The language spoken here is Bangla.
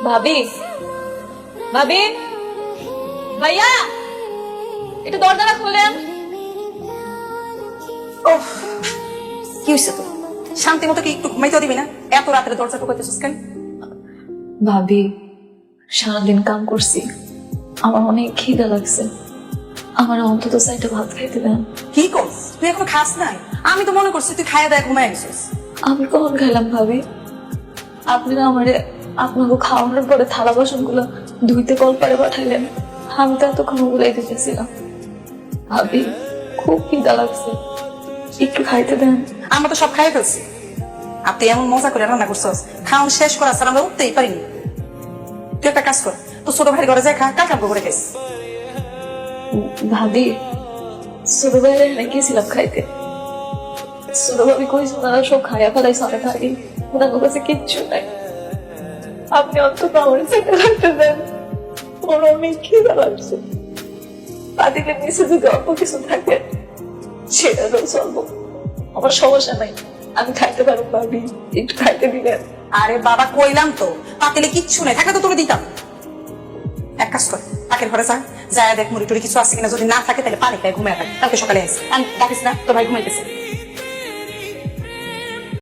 ভাবি, ভাবি, ভাইয়া একটু দরজাটা খুলেন। ওহ, কি হয়েছে তো? শান্তি মতো কি একটু ঘুমাইতে দিবি না? এত রাত্রে দরজা টোকাইতেছিস কেন? ভাবি, সারাদিন কাম করছি, আমার অনেক খিদা লাগছে, আমার অন্তত চাইটা ভাত খাইতে দেন। কি করস? তুই এখনো খাস নাই? আমি তো মনে করছি তুই খাইয়া দেয় ঘুমাই গেছিস। আমি কখন খাইলাম ভাবি? আপনারা আমারে আপনাকে খাওয়ানোর পরে থালা বাসন গুলো ধুইতে কল পারে পাঠাইলেন, আমি তো এতক্ষণ ওগুলাই দিতেছিলাম। ভাবি, খুব খিদা লাগছে, একটু খাইতে দেন। আমরা তো সব খাই ফেলছি, আর তুই এমন মজা করে রান্না করছস, খাওয়ান শেষ করা ছাড়া আমরা উঠতেই পারিনি। তুই একটা কাজ কর, তো ছোট ভাই ঘরে যায় খা, কাকা করে খাইস। ভাবি, ছোট ভাইয়ের এখানে গেছিলাম খাইতে, ছোট ভাবি কইস ওনারা সব খাইয়া ফেলাইছে অনেক আগে, ওনার কাছে কিচ্ছু নাই। আপনি অন্তত আমার চেতে রাখতে দেন, ওর অনেক খিদা লাগছে। পাতিলে নিচে যদি অল্প কিছু থাকে সেটা তো চলবো, আমার সমস্যা নাই, আমি খাইতে পারবো। ভাবি, একটু খাইতে দিলেন। আরে বাবা, কইলাম তো পাতিলে কিচ্ছু নাই, থাকলে তো তোকে দিতাম। এক কাজ কর, পাকের ঘরে যা, যায় দেখ মুড়ি টুড়ি কিছু আছে কিনা, যদি না থাকে তাহলে পানি খাই ঘুমায় থাকে, কালকে সকালে আসি। ডাকিস না, তোর ভাই ঘুমাইতেছে।